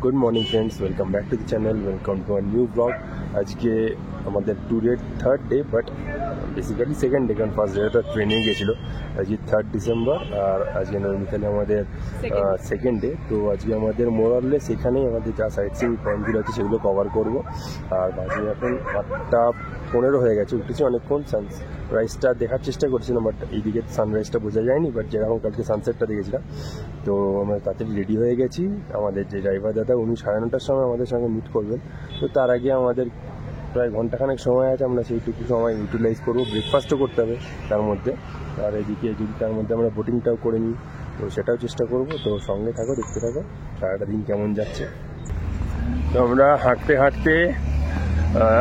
Good morning friends, welcome back to the channel, welcome to our new blog. आज के हमारे टूरेर third day but basically second day, कारण first day तो training गेছিলো। आज 3 ডিসেম্বর আর আজকে নৈনিতালে আমাদের সেকেন্ড ডে। তো আজকে আমাদের মোরালে সেখানেই আমাদের যা সাইট সিইং পয়েন্টগুলো আছে সেগুলো কভার করব। আর বাজে এখন 8:15 হয়ে গেছে, উঠেছি অনেকক্ষণ। সানরাইজটা দেখার চেষ্টা করছিলাম, বাট এইদিকে সানরাইজটা বোঝা যায়নি, বাট যেরকম কালকে সানসেটটা দেখেছিলাম। তো আমরা তাড়াতাড়ি রেডি হয়ে গেছি। আমাদের যে ড্রাইভার দাদা উনি 9:30টার সময় আমাদের সঙ্গে মিট করবেন। তো তার আগে আমাদের প্রায় ঘন্টাখানেক সময় আছে, আমরা সেইটুকু সময় ইউটিলাইজ করবো। ব্রেকফাস্টও করতে হবে তার মধ্যে, আর এদিকে যদি তার মধ্যে আমরা বোটিংটাও করে নিই তো সেটাও চেষ্টা করব। তো সঙ্গে থাকো, দেখতে থাকো সারাটা দিন কেমন যাচ্ছে। তো আমরা হাঁটতে হাঁটতে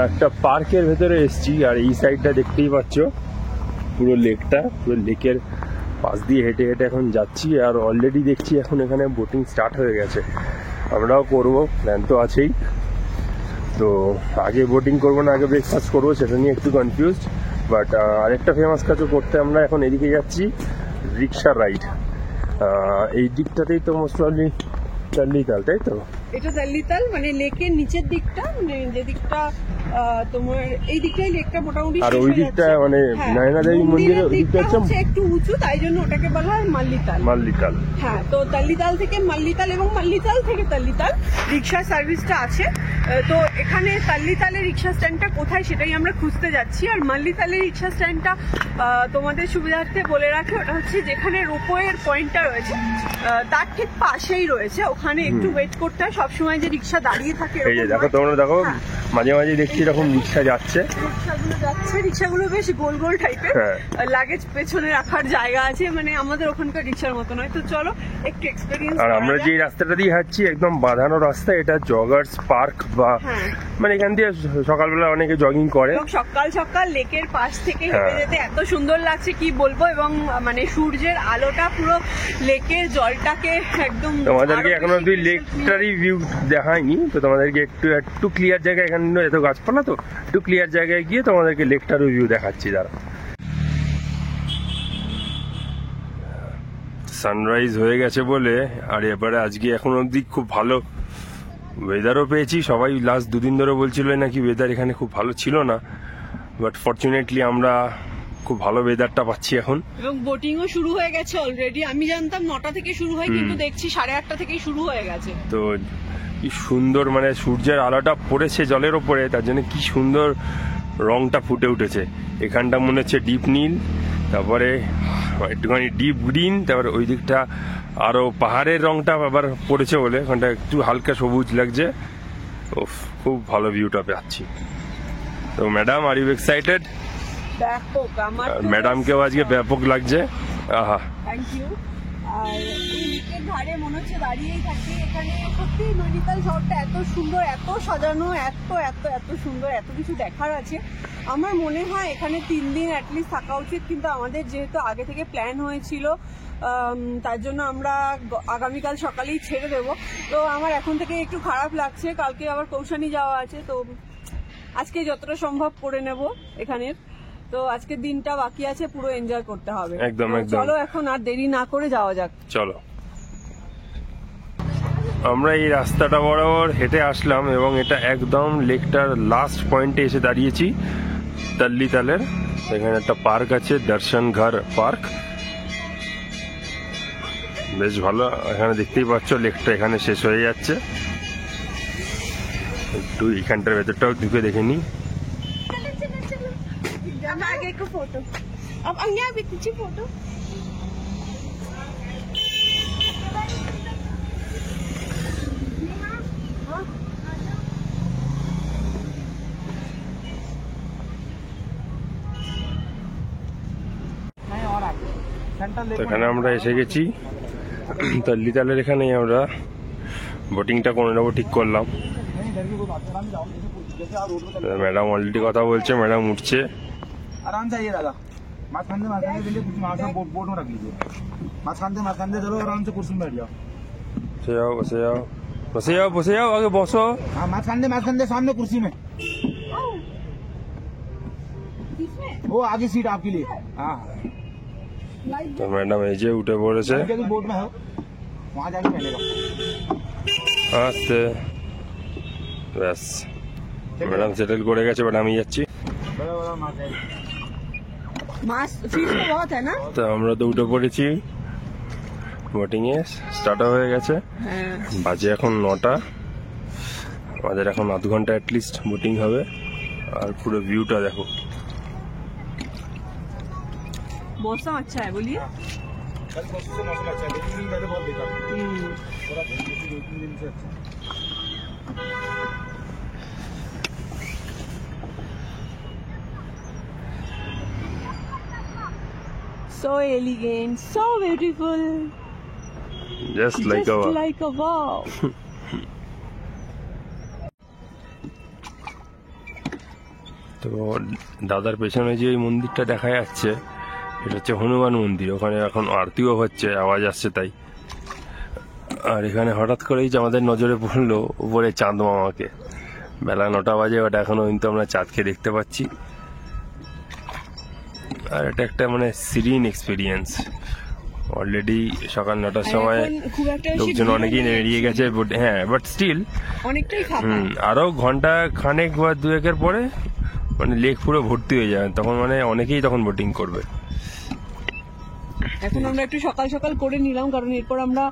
একটা পার্কের ভেতরে এসেছি, আর এই সাইডটা দেখতেই পাচ্ছ পুরো লেকটা, পুরো লেকের পাশ দিয়ে হেঁটে হেঁটে এখন যাচ্ছি। আর অলরেডি দেখছি এখন এখানে বোটিং স্টার্ট হয়ে গেছে, আমরাও করবো, প্ল্যান তো আছেই। তো আগে বোটিং করবো না আগে ব্রেকফাস্ট করবো সেটা নিয়ে একটু কনফিউজড। বাট আরেকটা ফেমাস কাজও করতে আমরা এখন এদিকে যাচ্ছি, রিক্সা রাইড। এই দিকটাতেই তো মোস্ট প্রবলি তাল্লিতাল, তাই তো? এটা তাল্লিতাল মানে লেকের নিচের দিকটা, মানে যে দিকটা তোমার এই দিকটাই লেকটা মোটামুটি। আর ওই দিকটা মানে নয়নাদেবী মন্দিরের ওই দিকটা হচ্ছে একটু উঁচু, তাই জন্য ওটাকে বলা হয় মাল্লিতাল। মাল্লিতাল, হ্যাঁ। তো তাল্লিতাল থেকে মাল্লিতাল এবং মাল্লিতাল থেকে তাল্লিতাল রিক্সা সার্ভিসটা আছে। তো এখানে তাল্লিতালের রিক্সা স্ট্যান্ডটা কোথায় সেটাই আমরা খুঁজতে যাচ্ছি। আর মাল্লিতালের রিক্সা স্ট্যান্ডটা তোমাদের সুবিধার্থে বলে রাখি, ওটা হচ্ছে যেখানে রোপওয়ের পয়েন্টটা রয়েছে তার ঠিক পাশেই রয়েছে। ওখানে একটু ওয়েট করতে হয়, সবসময় যে রিক্সা দাঁড়িয়ে থাকে। এই যে দেখো, তোমরা দেখো মাঝে মাঝে দেখছি এরকম রিক্সা যাচ্ছে, রিক্সাগুলো বেশ গোল গোল টাইপের, লাগেজ পেছনে রাখার জায়গা আছে, মানে আমাদের ওখানকার রিক্সার মতো নয়। তো চলো একটু এক্সপেরিয়েন্স। আর আমরা যে রাস্তাটা দিয়ে হাঁটছি একদম বাঁধানো রাস্তা, এটা জগার্স পার্ক বা মানে এখান দিয়ে সকালবেলা অনেকে জগিং করে। সকাল সকাল লেকের পাশ থেকে হেঁটে যেতে এত সুন্দর লাগছে কি বলবো। এবং মানে সূর্যের আলোটা পুরো লেকের জলটাকে একদম। তোমাদেরকে এখন অব্দি লেকটারই ভিউ দেখায়নি, তো তোমাদেরকে একটু ক্লিয়ার জায়গায়, এখানে এত গাছপালা তো একটু ক্লিয়ার জায়গায় গিয়ে তোমাদেরকে লেকটারও ভিউ দেখাচ্ছি। দাঁড়া, সানরাইজ হয়ে গেছে বলে, আর এবারে আজকে এখন অব্দি খুব ভালো ওয়েদারও পেয়েছি। সবাই লাস্ট দুদিন ধরে বলছিল নাকি ওয়েদার এখানে খুব ভালো ছিল না, বাট ফরচুনেটলি আমরা খুব ভালো ওয়েদারটা পাচ্ছি এখন। এবং বোটিংও শুরু হয়ে গেছে অলরেডি। আমি জানতাম 9টা থেকে শুরু হয়, কিন্তু দেখছি 8:30 থেকেই শুরু হয়ে গেছে। তো কি সুন্দর, মানে সূর্যের আলোটা পড়েছে জলের ওপরে, তার জন্য কি সুন্দর রংটা ফুটে উঠেছে। এখানটা মনে হচ্ছে ডিপ নীল, তারপরে একটুখানি ডিপ গ্রিন, তারপরে ওই দিকটা আরো পাহাড়ের রংটা আবার পড়েছে বলে ওখানটা একটু হালকা সবুজ লাগছে। খুব ভালো ভিউটা পাচ্ছি। তো ম্যাডাম, আর ইউ এক্সাইটেড? ম্যাডামকেও আজকে ব্যাপক লাগছে। আহা, থ্যাংক ইউ। আর এই লেকের ধারে মনে হচ্ছে দাঁড়িয়েই থাকি। এখানে সত্যি নৈনিতাল শহরটা এত সুন্দর, এত সাজানো, এত এত এত সুন্দর, এত কিছু দেখার আছে। আমার মনে হয় এখানে 3 দিন অ্যাটলিস্ট থাকা উচিত, কিন্তু আমাদের যেহেতু আগে থেকে প্ল্যান হয়েছিল তার জন্য আমরা আগামীকাল সকালেই ছেড়ে দেব। তো আমার এখন থেকে একটু খারাপ লাগছে, কালকে আবার কৌশানি যাওয়া আছে। তো আজকে যতটা সম্ভব করে নেব এখানের। তো আজকের দিনটা বাকি আছে, পুরো এনজয় করতে হবে। একদম একদম। চলো এখন আর দেরি না করে যাওয়া যাক। চলো। আমরা এই রাস্তাটা বরাবর হেঁটে আসলাম এবং এটা একদম লেকটার লাস্ট পয়েন্টে এসে দাঁড়িয়েছি, তাল্লিতালের। এখানে একটা পার্ক আছে, দর্শন ঘর পার্ক, বেশ ভালো। এখানে দেখতেই পাচ্ছ লেকটা এখানে শেষ হয়ে যাচ্ছে। একটু এখানটার ভেতরটাও ঢুকে দেখে নি। फोटो अब अन्या भी तुझी फोटो। এখানে আমরা এসে গেছি তাল্লিতালের, এখানেই আমরা বোটিংটা করে নেবো ঠিক করলাম। ম্যাডাম অলরেডি কথা বলছে, ম্যাডাম উঠছে। आराम से आइए दादा, माथखांदे के लिए कुछ वहाँ से बोट में रख लीजिए। माथखांदे चलो, आराम से कुर्सी में बैठ जाओ। बसे जाओ बसे जाओ बसे जाओ बसे जाओ, आगे बसो। हाँ, माथखांदे सामने कुर्सी में, वो आगे सीट आपके लिए। हाँ, तो मैडम এই যে উঠে পড়েছে। बोट में हो, वहाँ जाके बैठेगा। আস্তে ব্যাস ম্যাডাম সেটেল করে গেছে, বাট আমি যাচ্ছি। बड़ा बड़ा माछ है। মাছ ফিশ তো বহুত है ना? তো আমরা তো উঠে পড়েছি, বোটিং এ স্টার্ট হয়ে গেছে। হ্যাঁ বাজে এখন 9টা, আমাদের এখন আধ ঘন্টা অ্যাটলিস্ট বোটিং হবে। আর পুরো ভিউটা দেখো। मौसम अच्छा है बोलिए। कल परसों से मौसम अच्छा है, 2-3 दिन पहले बहुत बेकार था। थोड़ा धूप थी, 2-3 दिन से अच्छा। So elegant, so beautiful, just like just like a wow. তো দাদার পেছনে যে ওই মন্দিরটা দেখা যাচ্ছে, এটা হচ্ছে হনুমান মন্দির। ওখানে এখন আরতিও হচ্ছে, আওয়াজ আসছে তাই। আর এখানে হঠাৎ করেই যে আমাদের নজরে পড়লো উপরে চাঁদ মামাকে। বেলা 9টা বাজে, ওটা এখনো কিন্তু আমরা চাঁদকে দেখতে পাচ্ছি। আর এটা একটা মানে সিরিন এক্সপিরিয়েন্স। অলরেডি সকাল 9টার সময় এখন খুব একটা বেশি লোকজন ভিড় অনেকেই নেই। বেরিয়ে গেছে, হ্যাঁ, বাট স্টিল অনেকটাই ফাঁকা। আরো ঘন্টা খানেক বা 2-1 পরে মানে লেক পুরো ভর্তি হয়ে যাবে, তখন মানে অনেকেই তখন বোটিং করবে। এখন আমরা একটু সকাল সকাল করে নিলাম, কারণ এরপর আমরা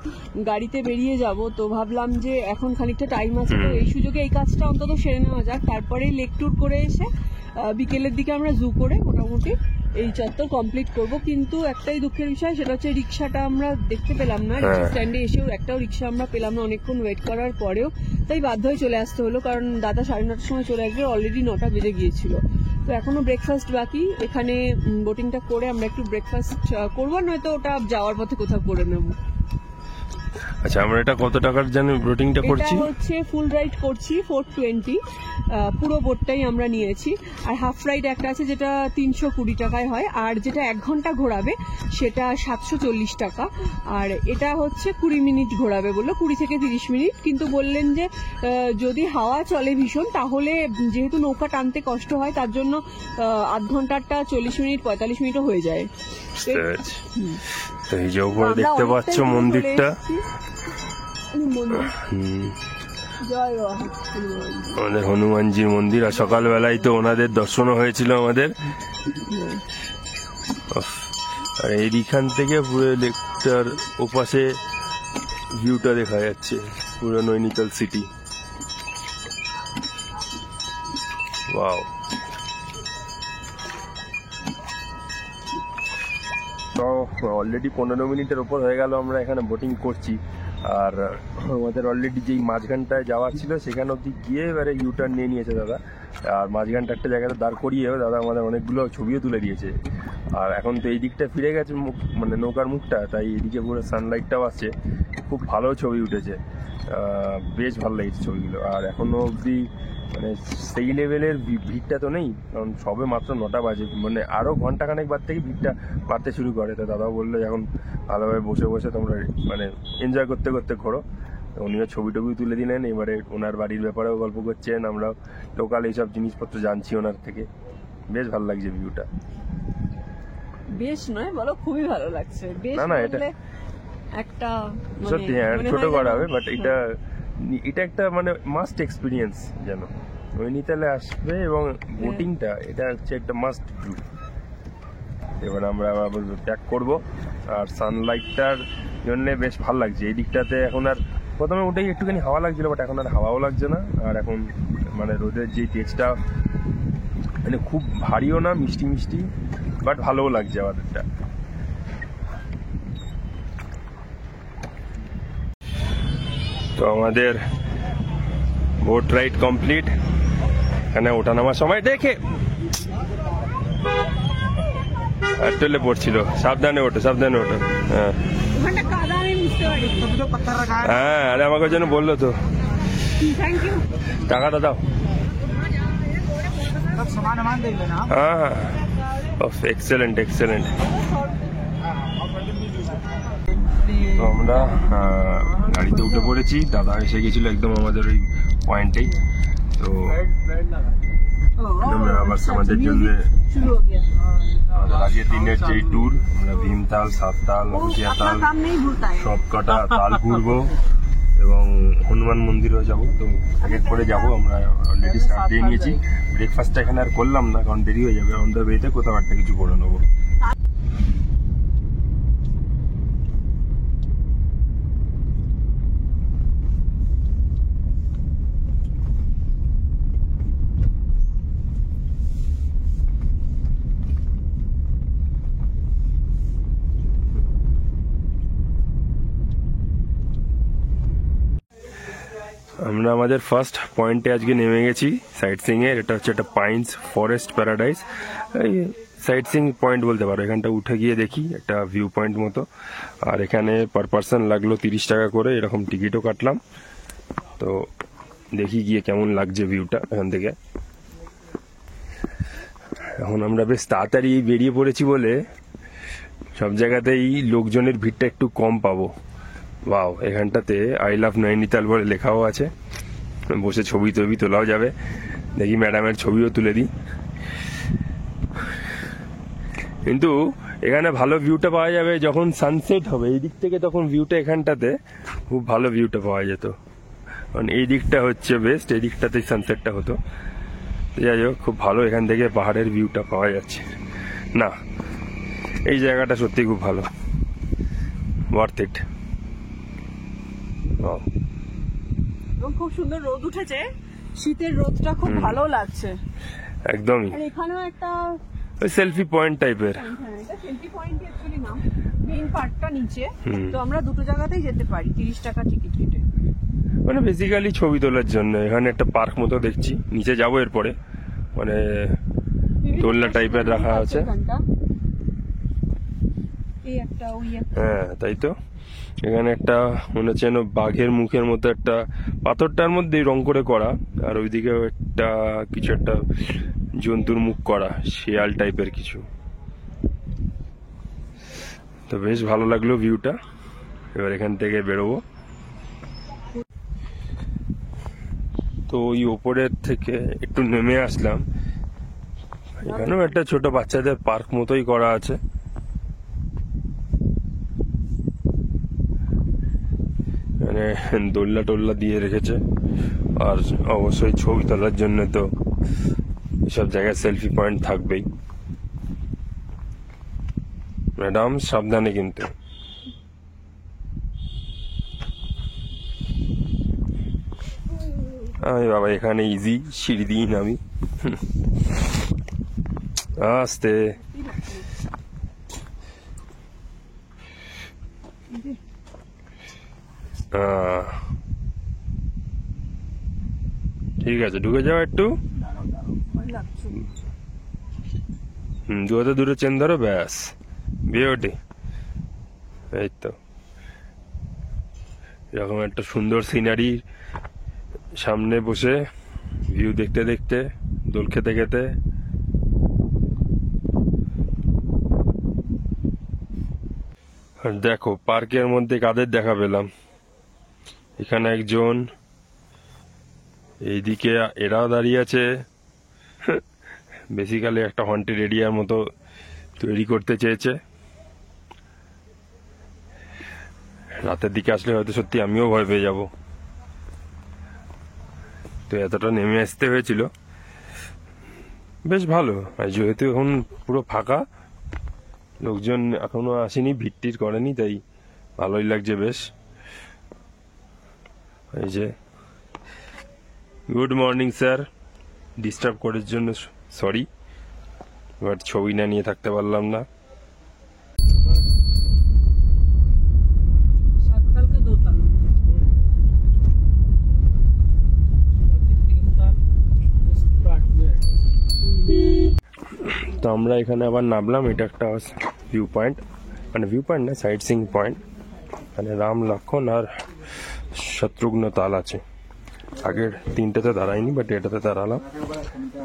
গাড়িতে বেরিয়ে যাব। তো ভাবলাম যে এখন খানিকটা টাইম আছে, তো এই সুযোগে এই কাজটা অন্তত সেরে নেওয়া যাক। তারপরে লেক ট্যুর করে এসে বিকেলের দিকে আমরা জু করে মোটামুটি এই চত্বর কমপ্লিট করব। কিন্তু একটাই দুঃখের বিষয়, সেটা হচ্ছে রিক্সাটা আমরা দেখতে পেলাম না। রিক্সা স্ট্যান্ডে এসেও একটাও রিক্সা আমরা পেলাম না অনেকক্ষণ ওয়েট করার পরেও। তাই বাধ্য হয়ে চলে আসতে হলো, কারণ দাদা 9:30টার সময় চলে আসবে, অলরেডি 9টা বেজে গিয়েছিল। তো এখনো ব্রেকফাস্ট বাকি। এখানে বোটিংটা করে আমরা একটু ব্রেকফাস্ট করবো, নয়তো ওটা যাওয়ার পথে কোথাও করে নেবো। আচ্ছা, আমরা এটা কত টাকার জানি বোটিংটা করছি? এটা হচ্ছে ফুল রাইড করছি 420, পুরো বোটটাই আমরা নিয়েছি। আর হাফ রাইড একটা আছে যেটা 320 টাকায় হয়, আর যেটা 1 ঘন্টা ঘোরাবে সেটা 740 টাকা। আর এটা হচ্ছে 20 মিনিট ঘোরাবে বললো, 20 থেকে 30 মিনিট। কিন্তু বললেন যে যদি হাওয়া চলে ভীষণ, তাহলে যেহেতু নৌকা টানতে কষ্ট হয়, তার জন্য আধ ঘন্টাটা 40 মিনিট 45 মিনিটও হয়ে যায়। বুঝতে পেরেছি। তো এই যে উপরে দেখতে পাচ্ছ মন্দিরটা, আমাদের হনুমানজির মন্দির। আর সকালবেলায় তো ওনাদের দর্শনও হয়েছিল আমাদের। আর এইখান থেকে পুরো লেকটার ওপাশে ভিউটা দেখা যাচ্ছে, পুরো নৈনিতাল সিটি। ওয়াও। তো অলরেডি 15 মিনিটের ওপর হয়ে গেল আমরা এখানে বোটিং করছি। আর আমাদের অলরেডি যেই মাঝখানটায় যাওয়ার ছিল সেখানে অব্দি গিয়ে এবারে ইউটার্ন নিয়ে নিয়েছে দাদা। আর মাঝখানটা একটা জায়গাতে দাঁড় করিয়ে দাদা আমাদের অনেকগুলো ছবিও তুলে দিয়েছে। আর এখন তো এই দিকটা ফিরে গেছে মুখ, মানে নৌকার মুখটা, তাই এইদিকে পুরো সানলাইটটাও আসছে, খুব ভালো ছবি উঠেছে। বেশ ভালো লেগেছে ছবিগুলো। আর এখনো অবধি মানে সেই লেভেলের ভিড়টা তো নেই, কারণ সবে মাত্র 9টা বাজে। মানে আরও ঘন্টাখানেক বাদ থেকে ভিড়টা বাড়তে শুরু করে। তো দাদাও বললো এখন ভালোভাবে বসে বসে তোমরা মানে এনজয় করতে করতে ঘোরো। উনিও ছবি টবিও তুলে দিলেন, এবারে ওনার বাড়ির ব্যাপারেও গল্প করছেন, আমরাও লোকাল এইসব জিনিসপত্র জানছি ওনার থেকে। বেশ ভালো লাগছে ভিউটা। বেশ নয় বলো, খুবই ভালো লাগছে। বেশ না, এটা একটা সত্যি ছোট করা হবে, বাট এটা একটা মানে মাস্ট এক্সপিরিয়েন্স। যেন নৈনিতালে আসবে এবং বোটিংটা, এটা হচ্ছে একটা মাস্ট ডু। এবার আমরা আবার ট্যাগ করবো। আর সানলাইটটার জন্য বেশ ভালো লাগছে এই দিকটাতে। এখন আর প্রথমে উঠেই একটুখানি হাওয়া লাগছিল, বাট এখন আর হাওয়াও লাগছে না। আর এখন মানে রোদের যে তেজটা মানে খুব ভারীও না, মিষ্টি মিষ্টি, বাট ভালোও লাগছে আমাদেরটা। তো আমাদের বোট রাইড কমপ্লিট। এখানে ওঠা নামার সময় দেখে আর টলে পড়ছিল, সাবধানে ওঠো, সাবধানে ওঠো। হ্যাঁ হ্যাঁ, আরে আমাকে জন্য বললো তো। টাকাটা দাও। হ্যাঁ হ্যাঁ, এক্সেলেন্ট এক্সেলেন্ট। তো আমরা গাড়িতে উঠে পড়েছি, দাদা এসে গেছিল একদম আমাদের ওই পয়েন্টেই। তো আমরা আবার আমাদের জন্য আগের দিনের যে ট্যুর, আমরা ভীমতাল, সাততাল, নদিয়াতাল সব কটা তাল ঘুরবো। এবং হনুমান মন্দিরেও যাবো। তো এক এক করে যাবো। আমরা অলরেডি স্টার্ট দিয়ে নিয়েছি। ব্রেকফাস্টটা এখানে আর করলাম না, কারণ দেরি হয়ে যাবে। অন দ্য ওয়েতে কোথাও একটা কিছু করে নেবো। আমরা আমাদের ফার্স্ট পয়েন্টে আজকে নেমে গেছি সাইট সিং এর। এটা হচ্ছে একটা পাইন্স ফরেস্ট প্যারাডাইস। এই সাইট সিং পয়েন্ট বলতে পারো। এখানটা উঠে গিয়ে দেখি একটা ভিউ পয়েন্ট মতো। আর এখানে পার পার্সন লাগলো 30 টাকা করে, এরকম টিকিটও কাটলাম। তো দেখি গিয়ে কেমন লাগছে ভিউটা এখান থেকে। এখন আমরা বেশ তাড়াতাড়ি বেরিয়ে পড়েছি বলে সব জায়গাতেই লোকজনের ভিড়টা একটু কম পাবো। ওয়াও, এখানটাতে আই লাভ নৈনিতাল বলে লেখাও আছে। বসে ছবি টবি তোলাও যাবে। দেখি ম্যাডামের ছবিও তুলে দিই। কিন্তু এখানে ভালো ভিউটা পাওয়া যাবে যখন সানসেট হবে এই দিক থেকে, তখন ভিউটা এখানটাতে খুব ভালো ভিউটা পাওয়া যেত। কারণ এই দিকটা হচ্ছে বেস্ট, এই দিকটাতেই সানসেটটা হতো। যাই হোক, খুব ভালো এখান থেকে পাহাড়ের ভিউটা পাওয়া যাচ্ছে। না, এই জায়গাটা সত্যি খুব ভালো, ওয়ার্থ ইট। এবং খুব সুন্দর রোদ উঠেছে, শীতের রোদটা খুব ভালো লাগছে একদমই। আর এখানেও একটা সেলফি পয়েন্ট টাইপের। এটা সেলফি পয়েন্ট অ্যাকচুয়ালি নাম, মেইন পার্কটা নিচে। তো আমরা দুটো জায়গাতেই যেতে পারি 30 টাকা টিকিট কেটে। মানে বেসিক্যালি ছবি তোলার জন্য। এখানে একটা পার্ক মতো দেখছি, নিচে যাবো এরপরে। মানে দোলনা টাইপের রাখা আছে। এই একটা ওই একটা। হ্যাঁ, তাই তো। এখানে একটা মনে হচ্ছে যেন বাঘের মুখের মতো একটা পাথরটার মধ্যেই রং করে করা, আর ওইদিকে একটা কিছু একটা জন্তুর মুখ করা, শিয়াল টাইপের কিছু। তো বেশ ভালো লাগলো ভিউটা। এবার এখান থেকে বেরোবো। তো ওই ওপরের থেকে একটু নেমে আসলাম। এখানেও একটা ছোট বাচ্চাদের পার্ক মতোই করা আছে। মানে দোলনা টোল্লা দিয়ে রেখেছে। আর অবশ্যই ছবি তোলার জন্য তো এসব জায়গায় সেলফি পয়েন্ট থাকবেই। ম্যাডাম সাবধানে কিন্তু। আমি বাবা এখানে ইজি, সিঁড়ি দিই নামি। আস্তে। ঠিক আছে, ঢুকে যাও একটু। দু হাতে দুটো চেন ধরো, ব্যাস বিউটি। এই তো এরকম একটা সুন্দর সিনারি সামনে বসে ভিউ দেখতে দেখতে, দোল খেতে খেতে। আর দেখো পার্কের মধ্যে কাদের দেখা পেলাম। এখানে একজন, এইদিকে এরাও দাঁড়িয়ে আছে। বেসিক্যালি একটা হন্টেড এরিয়ার মতো তৈরি করতে চেয়েছে। রাতের দিকে আসলে হয়তো সত্যি আমিও ভয় পেয়ে যাব। তো এতটা নেমে আসতে হয়েছিল। বেশ ভালো। আর যেহেতু এখন পুরো ফাঁকা, লোকজন এখনো আসেনি, ভিড় করেনি, তাই ভালোই লাগছে বেশ। এই যে গুড মর্নিং স্যার, ডিস্টার্ব করার জন্য সরি, বাট ছবি না নিয়ে থাকতে পারলাম না। তো আমরা এখানে আবার নামলাম। এটা একটা ভিউ পয়েন্ট, মানে ভিউ পয়েন্ট না, সাইট সিং পয়েন্ট। মানে রাম, লক্ষণ আর শত্রুঘ্ন তাল আছে। আগের তিনটাতে দাঁড়াইনি, বাট এটাতে দাঁড়ালাম।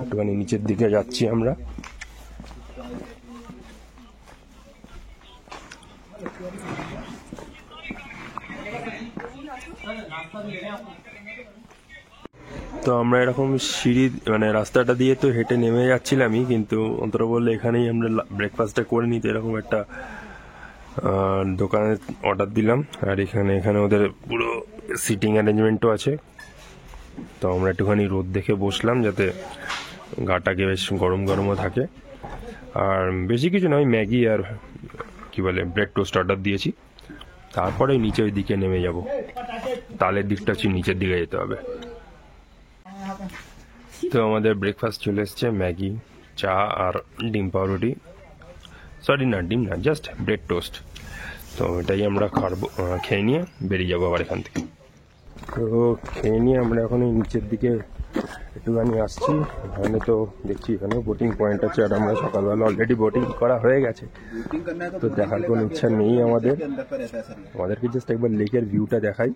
একটুখানি নিচের দিকে যাচ্ছি আমরা। তো আমরা এরকম সিঁড়ি মানে রাস্তাটা দিয়ে তো হেঁটে নেমে যাচ্ছিলামই, কিন্তু অন্তত বললে এখানেই আমরা ব্রেকফাস্টটা করে নিতে এরকম একটা দোকানে অর্ডার দিলাম। আর এখানে ওদের পুরো সিটিং অ্যারেঞ্জমেন্টও আছে। তো আমরা একটুখানি রোদ দেখে বসলাম যাতে গাটাকে বেশ গরম গরমও থাকে। আর বেশি কিছু নয়, ম্যাগি আর কি বলে ব্রেড টোস্ট অর্ডার দিয়েছি। তারপরে নিচে ওই দিকে নেমে যাব, তালের দিকটা হচ্ছে নিচের দিকে যেতে হবে। তো আমাদের ব্রেকফাস্ট চলে এসছে, ম্যাগি, চা আর ডিম পাউরুটি, সরি না ডিম না, জাস্ট ব্রেড টোস্ট। তো এটাই আমরা খেয়ে নিয়ে বেরিয়ে যাবো আবার এখান থেকে। তো খেয়ে নিয়ে আমরা এখন এই নিচের দিকে একটুখানি আসছি। এখানে তো দেখছি এখানে বোটিং পয়েন্ট আছে, আর আমরা সকালবেলা অলরেডি বোটিং করা হয়ে গেছে, তো দেখার কোনো ইচ্ছা নেই আমাদেরকে জাস্ট একবার লেকের ভিউটা দেখাই।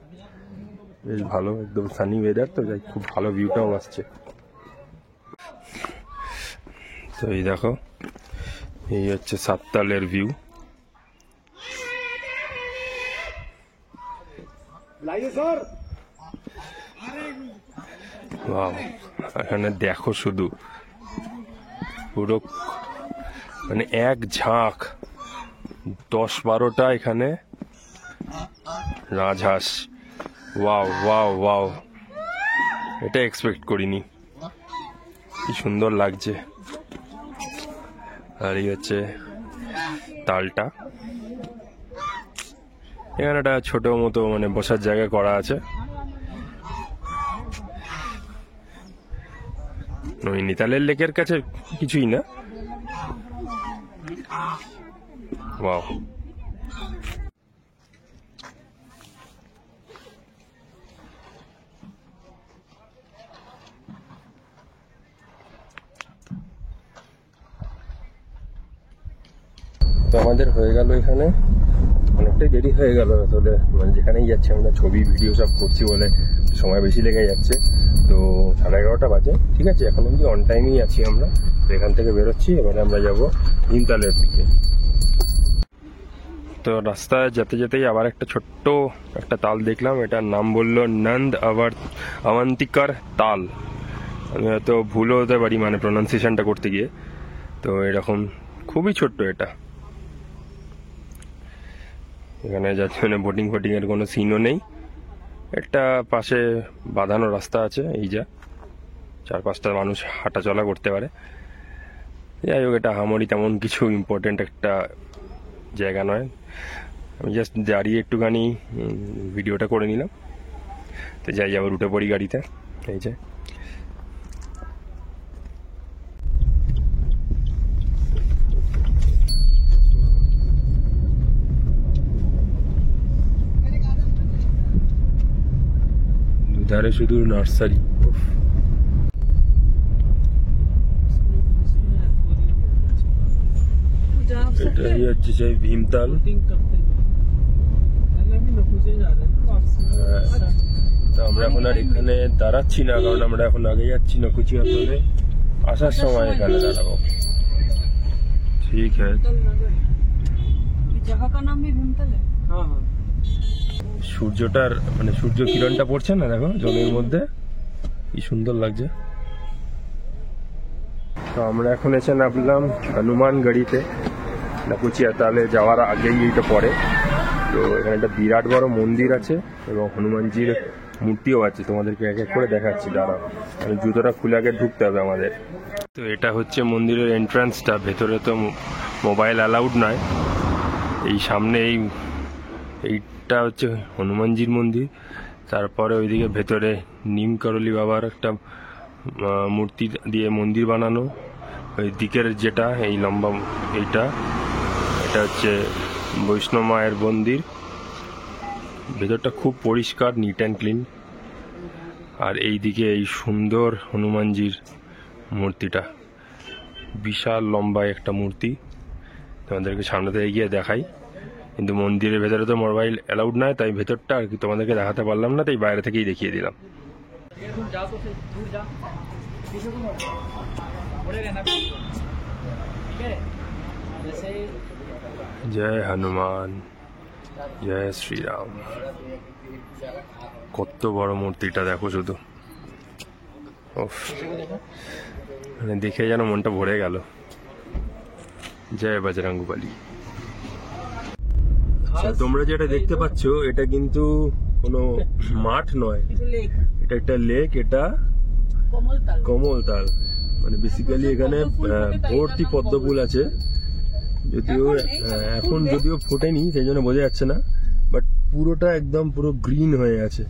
বেশ ভালো, একদম সানি ওয়েদার, তো যাই খুব ভালো ভিউটাও আসছে। তো এই দেখো, এই হচ্ছে সাততালের ভিউ। ওয়াও, এখানে দেখো শুধু পুরো মানে এক ঝাঁক 10-12টা এখানে রাজহাঁস। ওয়াও ওয়াও ওয়াও, এটা এক্সপেক্ট করিনি, কি সুন্দর লাগছে। আর এই হচ্ছে তালটা, এখানে একটা ছোট মতো মানে বসার জায়গা করা আছে। নৈনিতালের লেকের কাছে কিছুই না। ওয়াও, তো আমাদের হয়ে গেল এখানে, অনেকটাই দেরি হয়ে গেল আসলে, মানে যেখানেই যাচ্ছি আমরা ছবি ভিডিও সব করছি বলে সময় বেশি লেগে যাচ্ছে। তো 11:30 বাজে, ঠিক আছে, এখন অব্দি অন টাইমেই আছি আমরা। তো এখান থেকে বেরোচ্ছি, এবারে আমরা যাবো ভীমতালের দিকে। তো রাস্তায় যেতে যেতেই আবার একটা ছোট্ট একটা তাল দেখলাম, এটার নাম বললো নন্দ অবন্তিকার তাল। আমি হয়তো ভুলও হতে পারি মানে প্রোনাউন্সিয়েশনটা করতে গিয়ে। তো এরকম খুবই ছোট্ট এটা, এখানে যার জন্য বোটিং এর কোনো সিনও নেই। একটা পাশে বাঁধানো রাস্তা আছে, এই যা 4-5টা মানুষ হাঁটা চলা করতে পারে। যাই হোক, এটা হামরি তেমন কিছু ইম্পর্টেন্ট একটা জায়গা নয়, আমি জাস্ট দাঁড়িয়ে একটুখানি ভিডিওটা করে নিলাম। তো যাই, আবার উঠে পড়ি গাড়িতে। এই যে দুধারে শুধু নার্সারি। এটাই হচ্ছে সেই ভীমতাল। তো আমরা এখন আর এখানে দাঁড়াচ্ছি না, কারণ আমরা এখন আগে যাচ্ছি নকুচিয়া তলে, আসার সময় এখানে দাঁড়াবো। ঠিক আছে, সূর্যটার মানে সূর্য কিরণটা পড়ছে না, দেখো জলের মধ্যে কি সুন্দর লাগছে। তো আমরা এখন এসে নামলাম হনুমান গাড়িতে, নকুচিয়া তালে যাওয়ার আগেই এইটা পড়ে। তো এখানে একটা বিরাট বড় মন্দির আছে এবং হনুমানজির মূর্তিও আছে, তোমাদেরকে এক এক করে দেখাচ্ছি, দাঁড়াও, মানে জুতোটা খুলে আগে ঢুকতে হবে আমাদের। তো এটা হচ্ছে মন্দিরের এন্ট্রান্সটা, ভেতরে তো মোবাইল অ্যালাউড নয়। এই সামনে এইটা হচ্ছে হনুমানজির মন্দির, তারপরে ওইদিকে ভেতরে নিম করলি বাবার একটা মূর্তি দিয়ে মন্দির বানানো। ওই দিকের যেটা এই লম্বা এটা হচ্ছে বৈষ্ণব মায়ের মন্দির। ভেতরটা খুব পরিষ্কার, নিট অ্যান্ড ক্লিন। আর এই দিকে এই সুন্দর হনুমানজির মূর্তিটা, বিশাল লম্বা একটা মূর্তি, তোমাদেরকে সামনে থেকে গিয়ে দেখাই। কিন্তু মন্দিরের ভেতরে তো মোবাইল অ্যালাউড নয়, তাই ভেতরটা আর কি তোমাদেরকে দেখাতে পারলাম না, তাই বাইরে থেকেই দেখিয়ে দিলাম। জয় হনুমান, জয় শ্রীরাম। কত বড় মূর্তিটা দেখো শুধু, মানে দেখে যেন মনটা ভরে গেল। জয় বজরংবলী। তোমরা যেটা দেখতে পাচ্ছ এটা কিন্তু কোনো মাঠ নয়, লেক, এটা একটা লেক, এটা কমলতাল। কমলতাল। মানে বেসিক্যালি এখানে ভর্তি পদ্ম ফুল আছে, যদিও এখন যদিও ফোটেনি সেই জন্য বোঝা যাচ্ছে না, বাট পুরোটা একদম পুরো গ্রিন হয়ে আছে।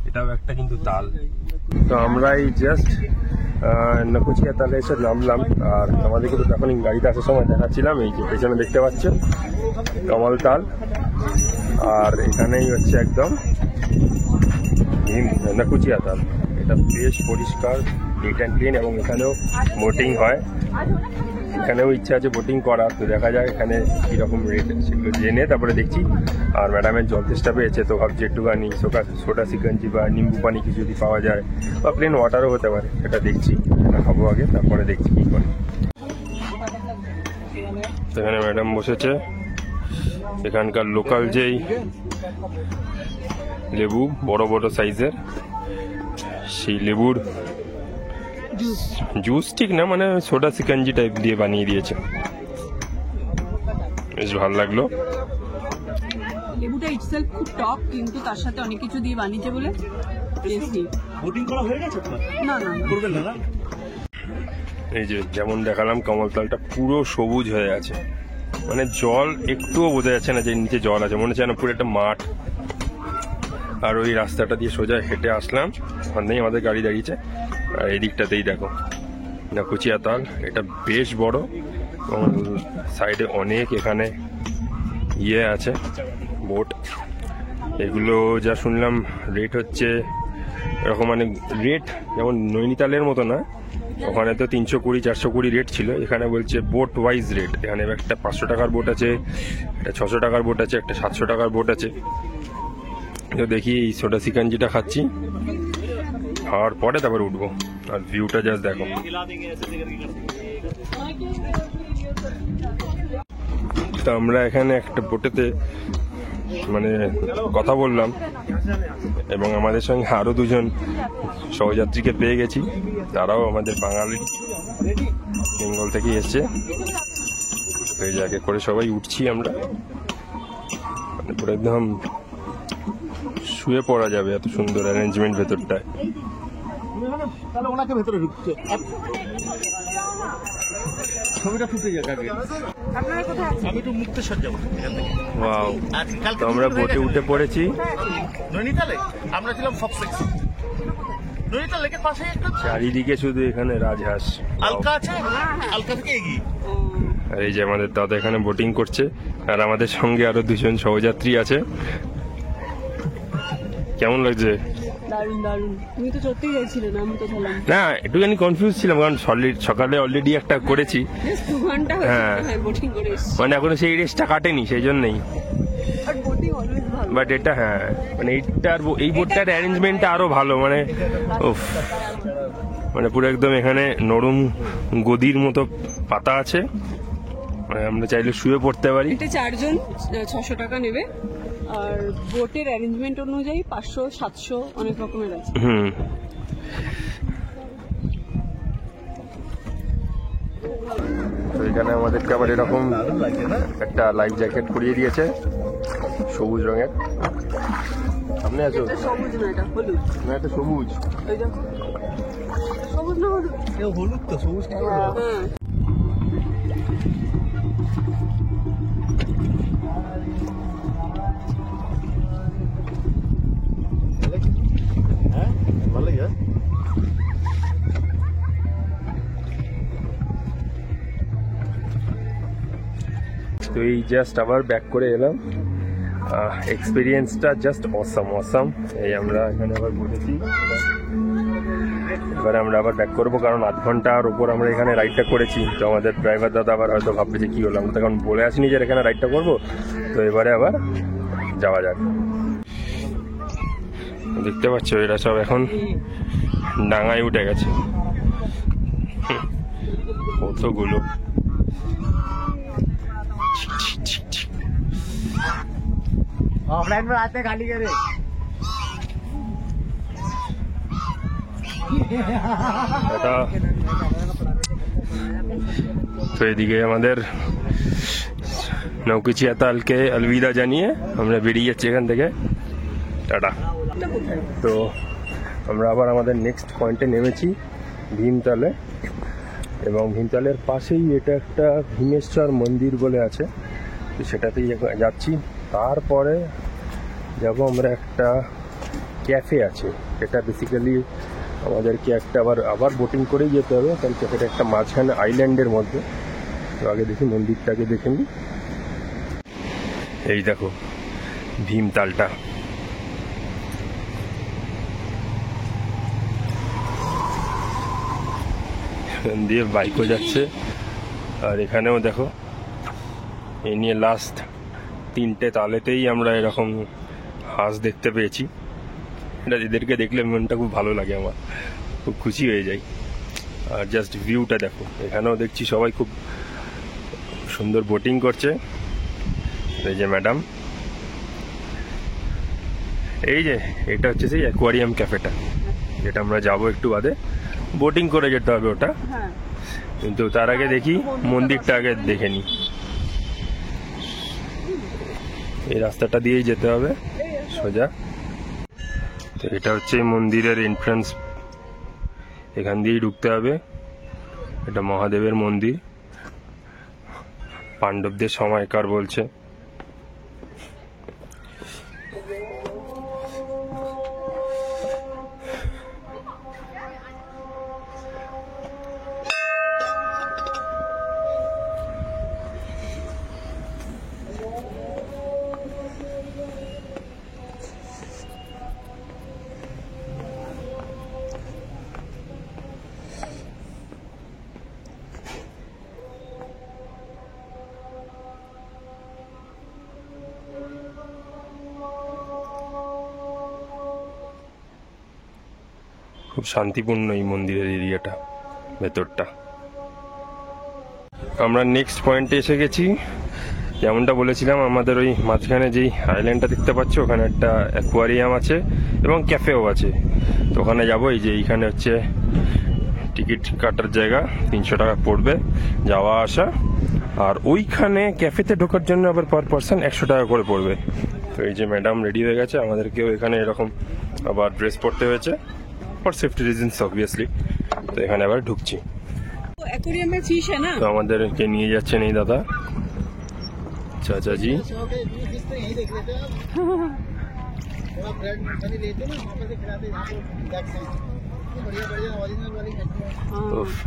এটাও একটা কিন্তু তাল। তো আমরা এই জাস্ট নকুচিয়া তালে এসে নামলাম, আর আমাদেরকে তো তখন গাড়িতে আসার সময় দেখাচ্ছিলাম, এই যে পেছনে দেখতে পাচ্ছ কমল তাল, আর এখানেই হচ্ছে একদম নকুচিয়া তাল। এটা বেশ পরিষ্কার, নিট অ্যান্ড ক্লিন, এবং এখানেও বোটিং হয়। এখানেও ইচ্ছা আছে বোটিং করা, তো দেখা যাক এখানে কীরকম রেট সেগুলো জেনে তারপরে দেখছি। আর ম্যাডামের জল তেষ্টা পেয়েছে, তো ভাবছি একটুখানি সোডা সিকঞ্জি বা নিম্বু পানি কিছু যদি পাওয়া যায়, বা প্লেন ওয়াটারও হতে পারে, সেটা দেখছি, এটা খাবো আগে, তারপরে দেখছি কী করে। এখানে ম্যাডাম বসেছে, এখানকার লোকাল যেই লেবু বড় বড় সাইজের, সেই লেবুর জুস ঠিক না, মানে সোডা সিকঞ্জি টাইপ দিয়ে বানিয়ে দিয়েছে, বেশ ভালো লাগলো। লেবুটা ইটসেলফ খুব টক, কিন্তু তার সাথে অনেক কিছু দিয়ে বানিয়েছে বলে টেস্টি। বোটিং করা হয়ে গেছে আপনার? না না করবেন না? এই যে যেমন দেখালাম কমলতালটা পুরো সবুজ হয়ে আছে, মানে জল একটুও বোঝা যাচ্ছে না যে নিচে জল আছে, মনে হচ্ছে না পুরো একটা মাঠ। আর ওই রাস্তাটা দিয়ে সোজা হেঁটে আসলাম, ওখানেই আমাদের গাড়ি দাঁড়িয়েছে, আর এই দিকটাতেই দেখো নকুচিয়া তাল, এটা বেশ বড়, এবং সাইডে অনেক এখানে ইয়ে আছে বোট। এগুলো যা শুনলাম রেট হচ্ছে এরকম, মানে রেট যেমন নৈনিতালের মতো না, ওখানে তো 320 420 রেট ছিল, এখানে বলছে বোট ওয়াইজ রেট। এখানে একটা 500 টাকার বোট আছে, একটা 600 টাকার বোট আছে, একটা 700 টাকার বোট আছে। তো দেখি এই সোডা সিকাঞ্জিটা খাচ্ছি, খাওয়ার পরে তারপর উঠবো। আর ভিউটা জাস্ট দেখো। তো আমরা এখানে একটা বোটেতে মানে কথা বললাম, এবং আমাদের সঙ্গে আরো দুজন সহযাত্রীকে পেয়ে গেছি, তারাও আমাদের বাঙালি, বেঙ্গল থেকে এসছে। এই জায়গা করে সবাই উঠছি আমরা, মানে পুরো একদম শুয়ে পড়া যাবে, এত সুন্দর অ্যারেঞ্জমেন্ট ভেতরটায়। তাহলে ওনাকে ভেতরে ঢুকছে, ছবিটা ফুটে যাক আগে। আপনারা কোথায় আছেন? আমি একটু মুক্তেশ্বর যাবো এখান থেকে। ওয়াও, আজকাল তো আমরা বোটে উঠে পড়েছি। নৈনিতালে আমরা ছিলাম সবসেক্স, নৈনিতাল লেকের পাশে একটা চারিদিকে শুধু এখানে রাজহাঁস। আলকা আছে, আলকা থেকে এগিয়ে। আর এই যে আমাদের দাদা এখানে বোটিং করছে, আর আমাদের সঙ্গে আরো দুজন সহযাত্রী আছে। কেমন লাগছে? দারুণ দারুণ। তুমি তো সত্যিই যাচ্ছিলে না, আমি তো বললাম না, একটুখানি কনফিউজ ছিলাম, কারণ সকালে অলরেডি একটা করেছি, জাস্ট 2 ঘন্টা হ্যাঁ। হয়েছে বোটিং করে এসেছি। মানে এখনো সেই রেসটা কাটেনি, সেই জন্যই। আর বোটিং অলওয়েজ ভালো। বাট এটা হ্যাঁ, মানে এই বোটটার অ্যারেঞ্জমেন্টটা আরো ভালো, মানে উফ, মানে পুরো একদম এখানে নরম গদির মতো পাতা আছে, মানে আমরা চাইলে শুয়ে পড়তে পারি। এটা 4 জন 600 টাকা নেবে, আর বোটের অ্যারেঞ্জমেন্ট অনুযায়ী 500 700 অনেক রকমের আছে। হুম, তো এখানে আমাদেরকে আবার এরকম একটা লাইফ জ্যাকেট পরিয়ে দিয়েছে, সবুজ রঙের। সামনে আছো? এটা সবুজ না, এটা হলুদ। না, এটা সবুজ। এই দেখো, সবুজ না হলুদ? হলুদ তো, সবুজ কি করে? হ্যাঁ। হ্যাঁ ভালো লাগে। তো এই জাস্ট আবার ব্যাক করে এলাম, এক্সপিরিয়েন্সটা জাস্ট অসাম। এই আমরা এখানে আবার বসেছি, এবারে আমরা আবার ব্যাক করবো, কারণ 8 ঘন্টার ওপর আমরা এখানে রাইডটা করেছি। তো আমাদের ড্রাইভার দাদা আবার হয়তো ভাববে যে কী হলো, আমরা তো এখন বলে আসিনি যে এখানে রাইডটা করবো। তো এবারে আবার যাওয়া যাক। দেখতে পাচ্ছ এরা সব এখন ডাঙায় উঠে গেছে, কতগুলো। ऑफलाइन में आते गाली करे। এটা তো এদিকে আমাদের নৌকুচিয়া তালকে আলবিদা জানিয়ে আমরা বেরিয়ে যাচ্ছি এখান থেকে। টাটা। তো আমরা আবার আমাদের নেক্সট পয়েন্টে নেমেছি, ভীমতালে। এবং ভীমতালের পাশেই এটা একটা ভীমেশ্বর মন্দির বলে আছে, তো সেটাতেই যাচ্ছি। তারপরে যাব আমরা একটা ক্যাফে আছে, এটা বেসিক্যালি আমাদেরকে একটা আবার বোটিং করেই যেতে হবে, কারণ ক্যাফেটা একটা মাঝখানে আইল্যান্ডের মধ্যে। তো আগে দেখি মন্দিরটাকে দেখে নিই। এই দেখো ভীমতালটা, দিয়ে বাইকও যাচ্ছে। আর এখানেও দেখো, এই নিয়ে লাস্ট 3টে তালেতেই আমরা এরকম হাঁস দেখতে পেয়েছি। এটা এদেরকে দেখলে মনটা খুব ভালো লাগে, আমার খুব খুশি হয়ে যাই। আর জাস্ট ভিউটা দেখো, এখানেও দেখছি সবাই খুব সুন্দর বোটিং করছে। এই যে ম্যাডাম, এই যে এটা হচ্ছে সেই অ্যাকোয়ারিয়াম ক্যাফেটা, যেটা আমরা যাবো একটু বাদে। বোটিং করে যেতে হবে ওটা, কিন্তু তার আগে দেখি মন্দিরটা আগে দেখে নিই। এই রাস্তাটা দিয়েই যেতে হবে সোজা। তো এটা হচ্ছে মন্দিরের এন্ট্রান্স, এখান দিয়েই ঢুকতে হবে। এটা মহাদেবের মন্দির, পাণ্ডবদের সময়কার বলছে। খুব শান্তিপূর্ণ এই মন্দিরের এরিয়াটা, ভেতরটা। আমরা নেক্সট পয়েন্টে এসে গেছি। যেমনটা বলেছিলাম, আমাদের ওই মাঝখানে যেই আইল্যান্ডটা দেখতে পাচ্ছ, ওখানে একটা অ্যাকোয়ারিয়াম আছে এবং ক্যাফেও আছে। তো ওখানে যাবো। এই যে এইখানে হচ্ছে টিকিট কাটার জায়গা, 300 টাকা পড়বে যাওয়া আসা। আর ওইখানে ক্যাফেতে ঢোকার জন্য আবার পার পার্সন 100 টাকা করে পড়বে। তো এই যে ম্যাডাম রেডি হয়ে গেছে, আমাদেরকেও এখানে এরকম আবার ড্রেস পরতে হয়েছে ফর সেফটি রিজনস অবভিয়াসলি। তো এখানে আবার ঢুকছি। তো আমাদেরকে নিয়ে যাচ্ছেন এই দাদা, চাচাজি।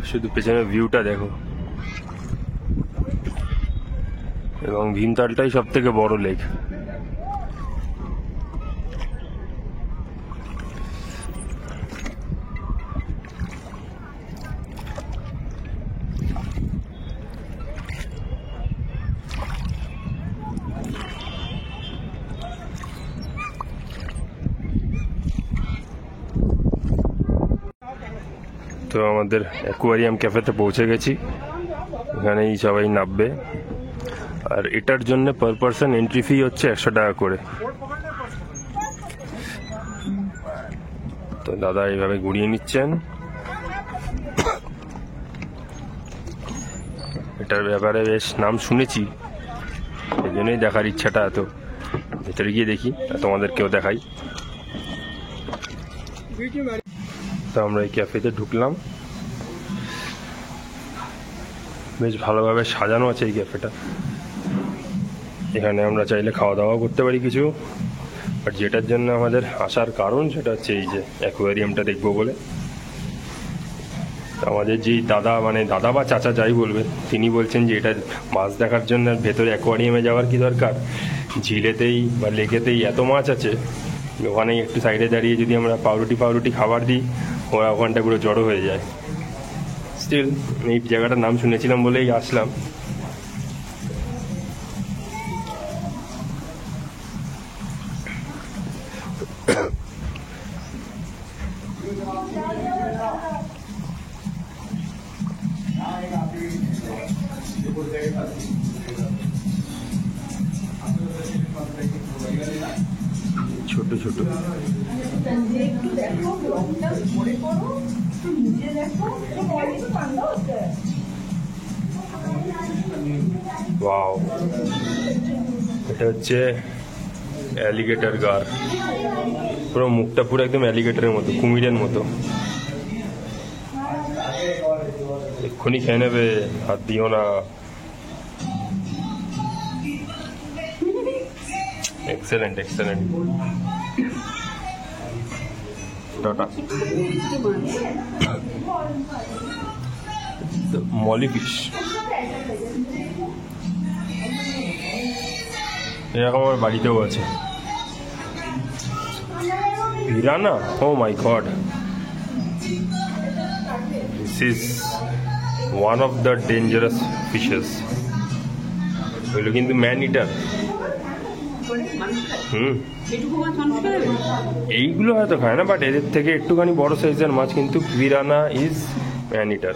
শুধু পেছনের ভিউটা দেখো। এবং ভীমতালটাই সব থেকে বড় লেক। তো আমাদের অ্যাকোয়ারিয়াম ক্যাফেতে পৌঁছে গেছি, এখানেই সবাই নামবে। আর এটার জন্য পার পার্সন এন্ট্রি ফি হচ্ছে 100 টাকা করে। তো দাদা এইভাবে ঘুরিয়ে নিচ্ছেন। এটার ব্যাপারে বেশ নাম শুনেছি, এই জন্যই দেখার ইচ্ছাটা এত। ভেতরে গিয়ে দেখি, তোমাদেরকেও দেখাই। তো আমরা এই ক্যাফেতে ঢুকলাম, বেশ ভালোভাবে সাজানো আছে এই ক্যাফেটা। এখানে আমরা চাইলে খাওয়া দাওয়া করতে পারি কিছু। বাট যেটার জন্য আমাদের আসার কারণ সেটা হচ্ছে এই যে অ্যাকোয়ারিয়ামটা দেখবো বলে। আমাদের যেই দাদা, মানে দাদা বা চাচা যাই বলবে, তিনি বলছেন যে এটা মাছ দেখার জন্য ভেতরে অ্যাকোয়ারিয়ামে যাওয়ার কি দরকার, ঝিলেতেই বা লেকেতেই এত মাছ আছে, ওখানেই একটু সাইডে দাঁড়িয়ে যদি আমরা পাউরুটি খাবার দিই, ওরা ওখানটা পুরো জড়ো হয়ে যায়। স্টিল এই জায়গাটার নাম শুনেছিলাম বলেই আসলাম। ছোট ছোট ওয়াও, এটা হচ্ছে অ্যালিগেটর গার। পুরো মুখটা পুরো একদম অ্যালিগেটরের মতো, কুমিরের মতো। এক্ষুনি খেয়ে নেবে, হাত দিও না। Excellent excellent. Tata. Molly fish এরকম আমার বাড়িতেও আছে। Piranha, oh my God, this is one of the dangerous fishes. এগুলো কিন্তু ম্যান ইটার। এইগুলো হয়তো খায় না, বাট এদের থেকে একটুখানি বড় সাইজের মাছ কিন্তু পিরানা ইজ ম্যান ইটার।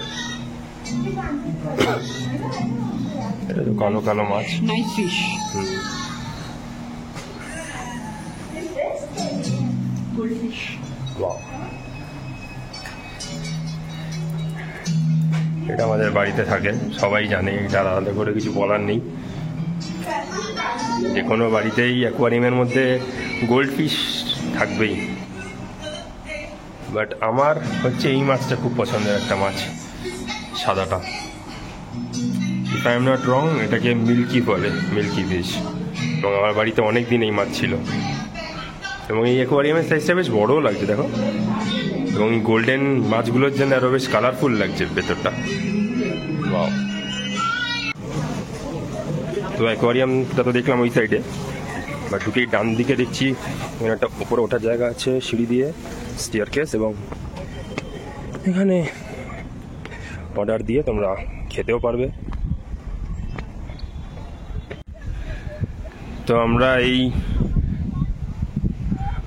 এটা তো কালো কালো মাছ, নাইস ফিশ। এটা আমাদের বাড়িতে থাকে, সবাই জানে, এটা আলাদা করে কিছু বলার নেই। যে কোনো বাড়িতেই অ্যাকোয়ারিয়ামের মধ্যে গোল্ড ফিশ থাকবেই। বাট আমার হচ্ছে এই মাছটা খুব পছন্দের একটা মাছ, সাদাটা। If I am not wrong, এটাকে মিল্কি বলে, মিল্কি ফিশ। এবং আমার বাড়িতে অনেক দিন এই মাছ ছিল, এবং এই অ্যাকোয়ারিয়ামের সাইজটা বেশ বড়ও লাগছে দেখো। এবং এই গোল্ডেন মাছগুলোর জন্য আরও বেশ কালারফুল লাগছে ভেতরটা। ওয়াও। তো অ্যাকোয়ারিয়ামটা তো দেখলাম ওই সাইডে, বা ঢুকেই ডান দিকে দেখছি একটা উপরে ওঠার জায়গা আছে সিঁড়ি দিয়ে, স্টেয়ার কেস, এবং এখানে অর্ডার দিয়ে তোমরা খেতেও পারবে। তো আমরা এই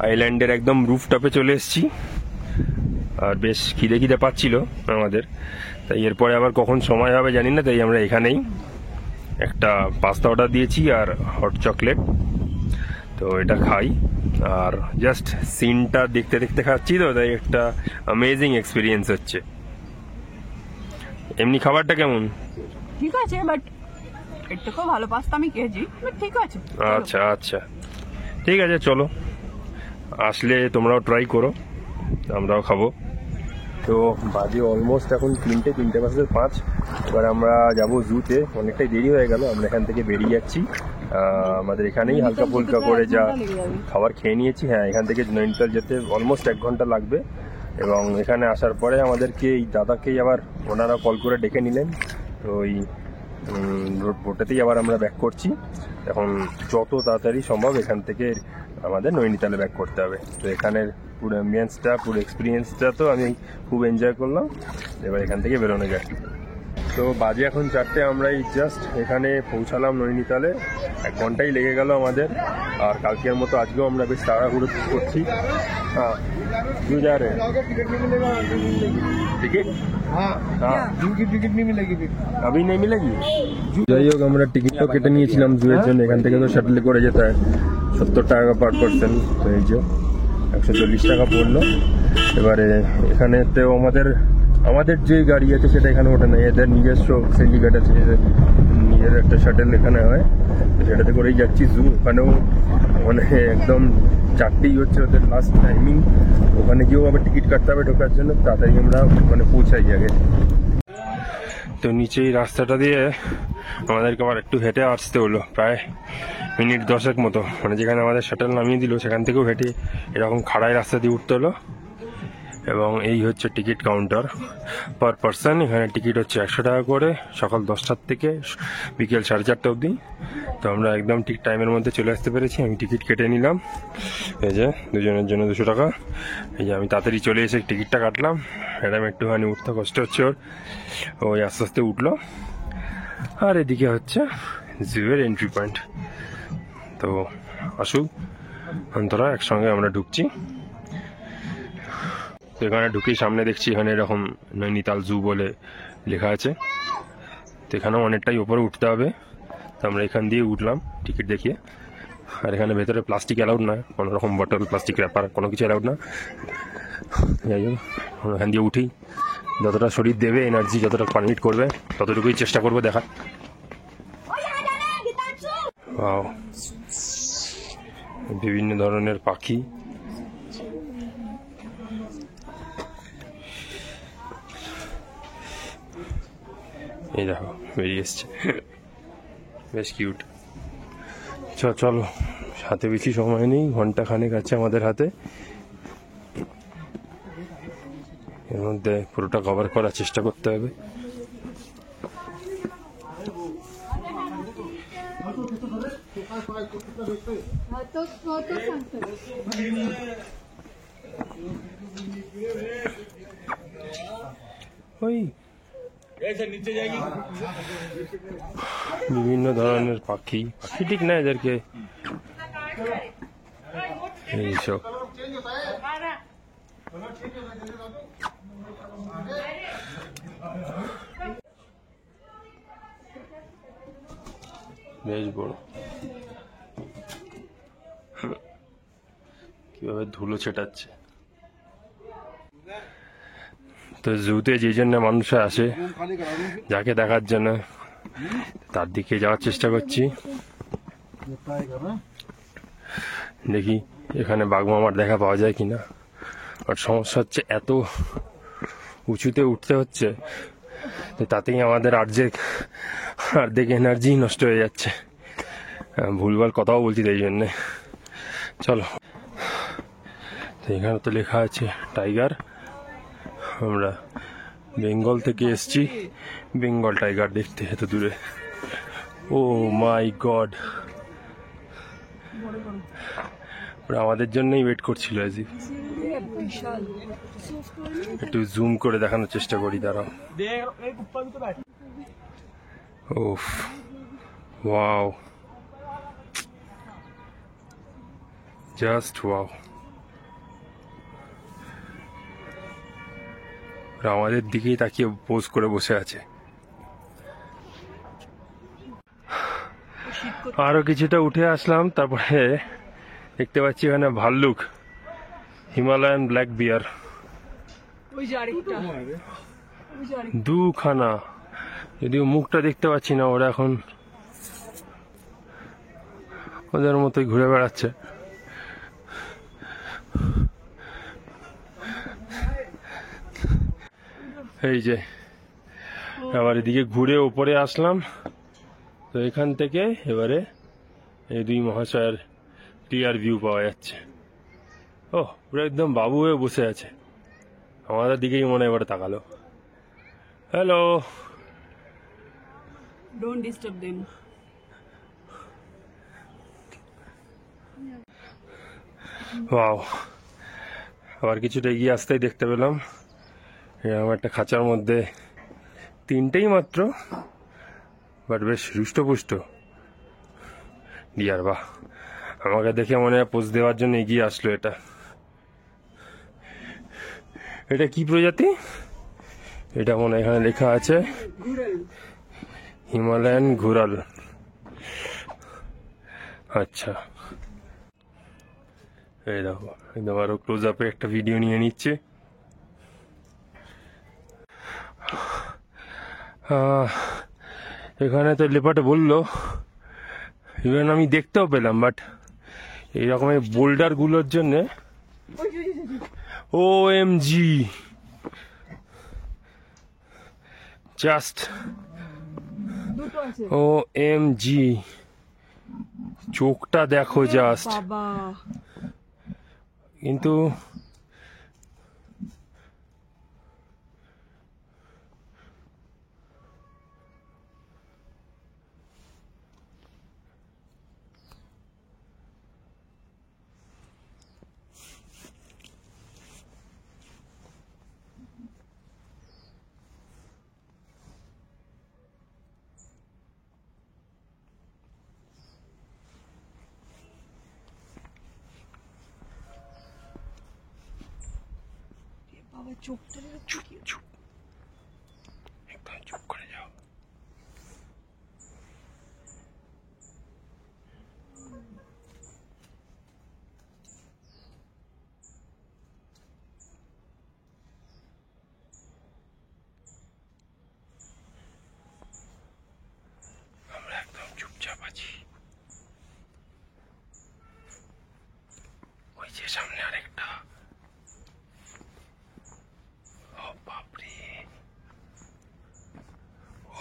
আইল্যান্ডের একদম রুফটপে চলে এসেছি, আর বেশ খিদে খিদে পাচ্ছিল আমাদের, তাই এরপরে আবার কখন সময় হবে জানি না, তাই আমরা এখানেই একটা পাস্তা অর্ডার দিয়েছি আর হট চকলেট। তো এটা খাই, আর জাস্ট সিনটা দেখতে দেখতে খাচ্ছি, তো তাই একটা অ্যামেজিং এক্সপিরিয়েন্স হচ্ছে। এমনি খাবারটা কেমন? ঠিক আছে, বাট এর থেকেও ভালো পাস্তা আমি খেয়েছি, বাট ঠিক আছে। আচ্ছা আচ্ছা, ঠিক আছে, চলো আসলে তোমরাও ট্রাই করো, আমরাও খাবো। তো বাজে অলমোস্ট এখন 3:05। এবার আমরা যাবো জুতে, অনেকটাই দেরি হয়ে গেল, আমরা এখান থেকে বেরিয়ে যাচ্ছি। আমাদের এখানেই হালকা ফুলকা করে যা খাবার খেয়ে নিয়েছি। হ্যাঁ, এখান থেকে নৈনিতাল যেতে অলমোস্ট 1 ঘন্টা লাগবে। এবং এখানে আসার পরে আমাদেরকে এই দাদাকেই আবার ওনারা কল করে ডেকে নিলেন। তো ওই বোটেতেই আবার আমরা ব্যাক করছি। এখন যত তাড়াতাড়ি সম্ভব এখান থেকে আমাদের নৈনিতালে ব্যাক করতে হবে। তো এখানের পুরো অ্যাম্বিয়েন্সটা, পুরো এক্সপিরিয়েন্সটা তো আমি খুব এনজয় করলাম। এবার এখান থেকে বেরোনো যায়। তো বাজে এখন 4টে, আমরা এই জাস্ট এখানে পৌঁছালাম নৈনিতালে। 1 ঘন্টাই লেগে গেল আমাদের। আর কালকের মতো আজকেও আমরা বেশ তাড়াহুড়ো করছি। হ্যাঁ, क्यों जा रहे हैं? टिकट? हाँ, इनकी टिकट नहीं मिलेगी फिर। अभी नहीं मिलेगी। যাই হোক, আমরা টিকিটও কেটে নিয়েছিলাম জুয়ের জন্য। এখান থেকে তো শাটলে করে যেতে হয়, 70 টাকা পার পার্সন। তো এই যে 140 টাকা পড়লো। এবারে এখানে তো আমাদের যে গাড়ি আছে সেটা এখানে ওঠে না, এদের নিজস্ব সিন্ডিকেট আছে, নিজের একটা শাটেল এখানে হয়, সেটাতে করেই যাচ্ছি জু। ওখানেও মানে একদম 4টেই হচ্ছে ওদের লাস্ট টাইমিং। ওখানে গিয়েও আবার টিকিট কাটতে হবে ঢোকার জন্য, তাড়াতাড়ি আমরা ওখানে পৌঁছাই আগে। তো নিচেই রাস্তাটা দিয়ে আমাদেরকে আবার একটু হেঁটে আসতে হলো, প্রায় মিনিট 10 মতো। মানে যেখানে আমাদের শাটেল নামিয়ে দিল সেখান থেকেও হেঁটে এরকম খাড়াই রাস্তা দিয়ে উঠতে হলো। এবং এই হচ্ছে টিকিট কাউন্টার পার পার্সন। এখানে টিকিট হচ্ছে 100 টাকা করে, সকাল 10টার থেকে বিকেল 4:30 অবধি। তো আমরা একদম ঠিক টাইমের মধ্যে চলে আসতে পেরেছি। আমি টিকিট কেটে নিলাম, এই যে দুজনের জন্য 200 টাকা। এই যে আমি তাড়াতাড়ি চলে এসে টিকিটটা কাটলাম। ম্যাডাম একটুখানি উঠতে কষ্ট হচ্ছে ওর, ওই আস্তে আস্তে উঠলো। আর এদিকে হচ্ছে জুয়ের এন্ট্রি পয়েন্ট। তো আসুক অন্তরা, একসঙ্গে আমরা ঢুকছি। তো এখানে ঢুকেই সামনে দেখছি এখানে এরকম নৈনিতাল জু বলে লেখা আছে। তো এখানেও অনেকটাই উপরে উঠতে হবে। তো আমরা এখান দিয়ে উঠলাম টিকিট দেখিয়ে। আর এখানে ভেতরে প্লাস্টিক অ্যালাউড না, কোনো রকম বটল, প্লাস্টিক র্যাপার কোনো কিছু অ্যালাউড না। যাই হোক, এখান দিয়ে উঠি, যতটা শরীর দেবে এনার্জি, যতটা পারমিট করবে ততটুকুই চেষ্টা করবো দেখার। বিভিন্ন ধরনের পাখি, এই দেখো বেরিয়ে এসছে, বেশ কিউট। চলো, হাতে বেশি সময় নেই, ঘন্টা খানেক আছে আমাদের হাতে, এর মধ্যে পুরোটা কভার করার চেষ্টা করতে হবে। ওই বিভিন্ন ধরনের পাখি ঠিক না, এদেরকে এইসব বেশ বড়, কিভাবে ধুলো ছেটাচ্ছে। তো জুতে যে জন্য মানুষ আসে, যাকে দেখার জন্য, তার দিকে যাওয়ার চেষ্টা করছি। দেখি এখানে বাঘ মামার দেখা পাওয়া যায় কিনা। আর সমস্যা হচ্ছে এত উঁচুতে উঠতে হচ্ছে, তাতেই আমাদের অর্ধেক এনার্জি নষ্ট হয়ে যাচ্ছে। ভুলভাল কথাও বলছি এই জন্যে। চলো, এখানে তো লেখা আছে টাইগার। আমরা বেঙ্গল থেকে এসছি বেঙ্গল টাইগার দেখতে এত দূরে। ও মাই গড, আমাদের জন্যই ওয়েট করছিল। একটু জুম করে দেখানোর চেষ্টা করি, দাঁড়াও। ওফ, ওয়াও, জাস্ট ওয়াও। আমাদের দিকেই তাকিয়ে পোজ করে বসে আছে। আরো কিছুটা উঠে আসলাম, তারপরে দেখতে পাচ্ছি এখানে ভাল্লুক, হিমালয়ান ব্ল্যাক বিয়ার দুখানা। যদিও মুখটা দেখতে পাচ্ছি না, ওরা এখন ওদের মতোই ঘুরে বেড়াচ্ছে। এই যে আবার এদিকে ঘুরে উপরে আসলাম, তো এখান থেকে এবারে এই দুই মহাশয়ের ক্লিয়ার ভিউ পাওয়া যাচ্ছে। ও, পুরো একদম বাবু হয়ে বসে আছে, আমাদের দিকেই মনে এবারে তাকালো। Hello, don't disturb them. Wow, আবার কিছুটা এগিয়ে আসতেই দেখতে পেলাম এরকম একটা খাঁচার মধ্যে তিনটেই মাত্র, বাট বেশ হৃষ্টপুষ্ট ডিয়ার। বাহ, আমাকে দেখে মনে হয় পোজ দেওয়ার জন্য এগিয়ে আসলো। এটা কি প্রজাতি? এটা মনে হয় এখানে লেখা আছে হিমালয়ান ঘুরাল। আচ্ছা, এই দেখো একদম আরো ক্লোজ আপে একটা ভিডিও নিয়ে নিচ্ছে। এখানে তো লেপার্ড বললো, ইভেন আমি দেখতেও পেলাম, বাট এই রকমের বোল্ডার গুলোর জন্য OMG, জাস্ট OMG, চোখটা দেখো জাস্ট। কিন্তু চোখটা চুপ চুপ, একদম চুপ করে যাও। আমরা একদম চুপচাপ আছি। ওই যে সামনে আরেকটা। ও বাপরে, ও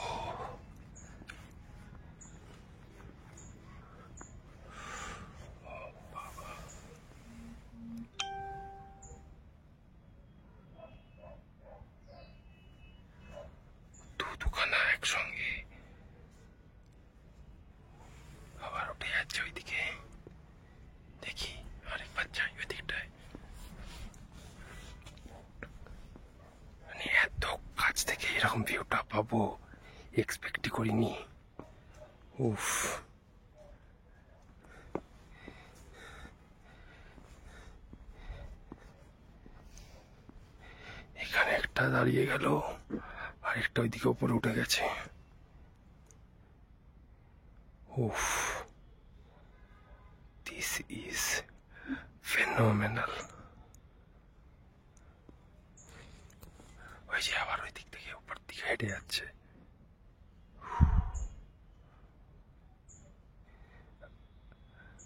এরকম ভিউটা পাবো এক্সপেক্টই করিনি। উফ, এখানে একটা দাঁড়িয়ে গেল, আরেকটা ওইদিকে উপরে উঠে গেছে। উফ, দিস ইজ ফেনোমেনাল। ওই যে আবার ওই দিক থেকে উপর দিকে হেঁটে যাচ্ছে।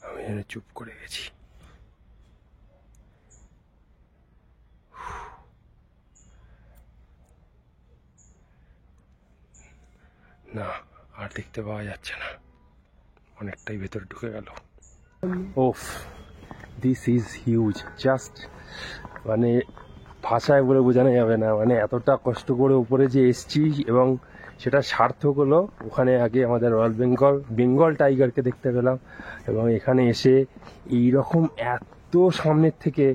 আমি যেন চুপ করে গেছি। না, আর দেখতে পাওয়া যাচ্ছে না, অনেকটাই ভেতরে ঢুকে গেল। ওফ, দিস ইজ হিউজ। জাস্ট মানে ভাষায় বলে বোঝানো যাবে না, মানে এতটা কষ্ট করে উপরে যে এসছি এবং সেটা সার্থক হলো। ওখানে আগে আমাদের রয়্যাল বেঙ্গল টাইগারকে দেখতে পেলাম এবং এখানে এসে এইরকম এত সামনের থেকে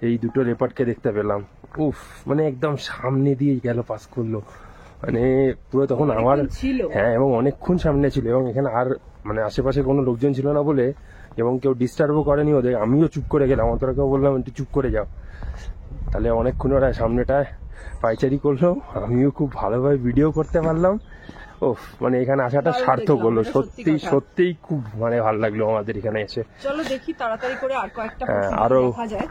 এই দুটো লেপার্ডকে দেখতে পেলাম। উফ, মানে একদম সামনে দিয়ে গেল, পাস করলো, মানে পুরো তখন আমার, হ্যাঁ, এবং অনেকক্ষণ সামনে ছিল এবং এখানে আর মানে আশেপাশে কোনো লোকজন ছিল না বলে এবং কেউ ডিস্টার্বও করেনি ওদের। আমিও চুপ করে গেলাম, অন্তরাকেও বললাম একটু চুপ করে যাও, তাহলে অনেকক্ষণ ওরা সামনেটায় পাইচারি করলো, আমিও খুব ভালোভাবে ভিডিও করতে পারলাম। ও মানে এখানে আসাটা সার্থক হলো, সত্যি সত্যিই খুব মানে ভালো লাগলো আমাদের এখানে এসে। চলো দেখি তাড়াতাড়ি করে আর কয়েকটা আরো দেখা যায়,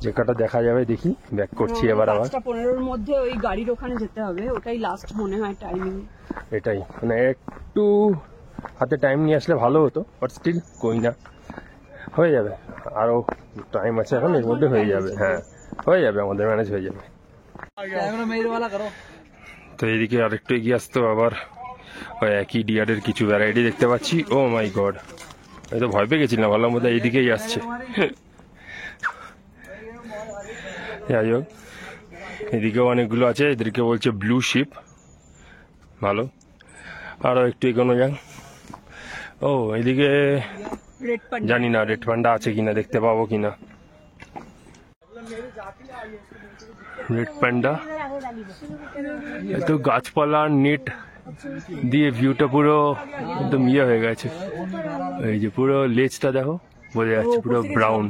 যে কটা দেখা যাবে দেখি। ব্যাক করছি এবার আবার। 5:15 মধ্যে ওই গাড়ির ওখানে যেতে হবে, ওটাই লাস্ট মনে হয় টাইমিং। এটাই মানে একটু হাতে টাইম নিয়ে আসলে ভালো হতো, বাট স্টিল কই না, হয়ে যাবে, আরো টাইম আছে এখন, এর মধ্যে হয়ে যাবে। হ্যাঁ, হয়ে যাবে, আমাদের ম্যানেজ হয়ে যাবে। তো এইদিকে আরেকটু এগিয়ে আসতো আবার ওই একই ডিয়ারের কিছু ভ্যারাইটি দেখতে পাচ্ছি। ও মাই গড, আমি তো ভয় পেয়ে গেছিলাম, ভাবলাম বোধহয় এইদিকেই আসছে। যাই হোক, এদিকেও অনেকগুলো আছে, এদেরকে বলছে ব্লু শিপ। ভালো, আরো একটু এগোনো যাক। ও এদিকে জানি না রেড পান্ডা আছে কিনা, দেখতে পাবো কিনা। রেড পান্ডা, এত গাছপালা নেট দিয়ে ভিউটা পুরো একদম ইয়ে হয়ে গেছে। এই যে পুরো লেজটা দেখো, বোঝা যাচ্ছে পুরো ব্রাউন।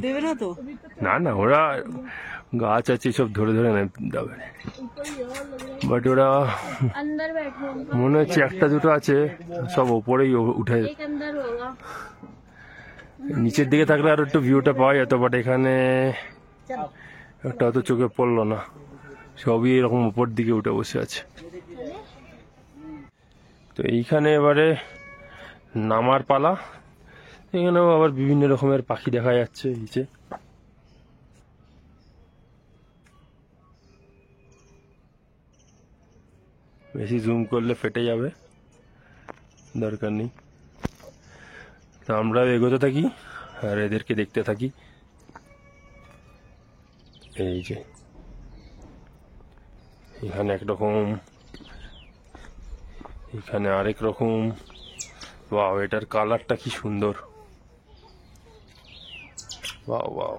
না না, ওরা গাছ আছে সব ধরে ধরে নেবে, বাট ওরা মনে হচ্ছে একটা দুটো আছে, সব ওপরেই উঠে। নিচের দিকে থাকলে আর একটু ভিউটা পাওয়া যেত, বাট এখানে একটা অত চোখে পড়লো না, সবই এরকম উপর দিকে উঠে বসে আছে। তো এইখানে এবারে নামার পালা। এখানেও আবার বিভিন্ন রকমের পাখি দেখা যাচ্ছে নিচে। বেশি জুম করলে ফেটে যাবে, দরকার নেই। তো আমরা এগোতে থাকি আর এদেরকে দেখতে থাকি। এই যে এখানে একরকম, এখানে আরেক রকম। ওয়াও, এটার কালারটা কি সুন্দর। ওয়াও ওয়াও,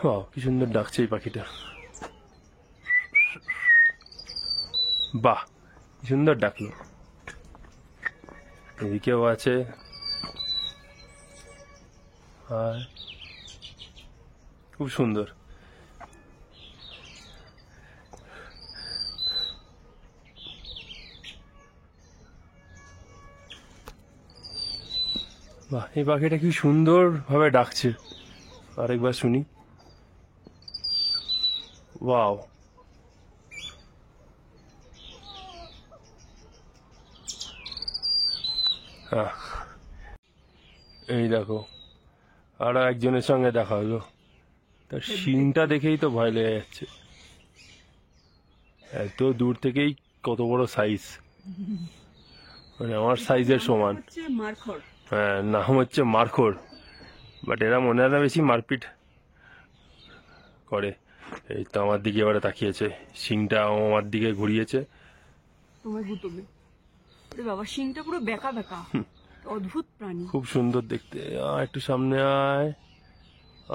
ওয়াও, কি সুন্দর ডাকছে এই পাখিটা। বাহ, কি সুন্দর ডাকলো। এদিকেও আছে, আর খুব সুন্দর। বাহ, এই পাখিটা কি সুন্দর ভাবে ডাকছে, আরেকবার শুনি। ওয়াও, এই দেখো আরো একজনের সঙ্গে দেখা হলো, তার শিংটা দেখেই তো ভয় লেগে যাচ্ছে। এত দূর থেকেই কত বড় সাইজ, মানে আমার সাইজের সমান। হ্যাঁ, নাম হচ্ছে মারখোর, বাট এরা মনে হয় না বেশি মারপিট করে। এই তো আমার দিকে এবারে তাকিয়েছে, শিংটা আমার দিকে ঘুরিয়েছে। বাবা, শিংটা পুরো বেঁকা বেঁকা, অদ্ভুত প্রাণী, খুব সুন্দর দেখতে। একটু সামনে আয়,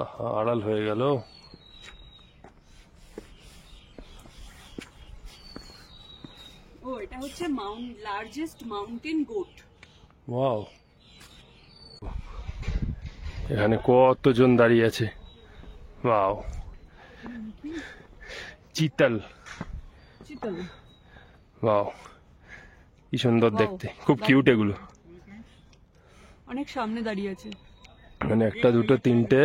আহা, আড়াল হয়ে গেল। ও এটা হচ্ছে লার্জেস্ট মাউন্টেন গোট। ওয়াও, এখানে কতজন দাঁড়িয়ে আছে। ওয়াও, চিতল। ওয়াও, কি সুন্দর দেখতে, খুব কিউট এগুলো। অনেক সামনে দাঁড়িয়ে আছে। মানে একটা, দুটো, তিনটে,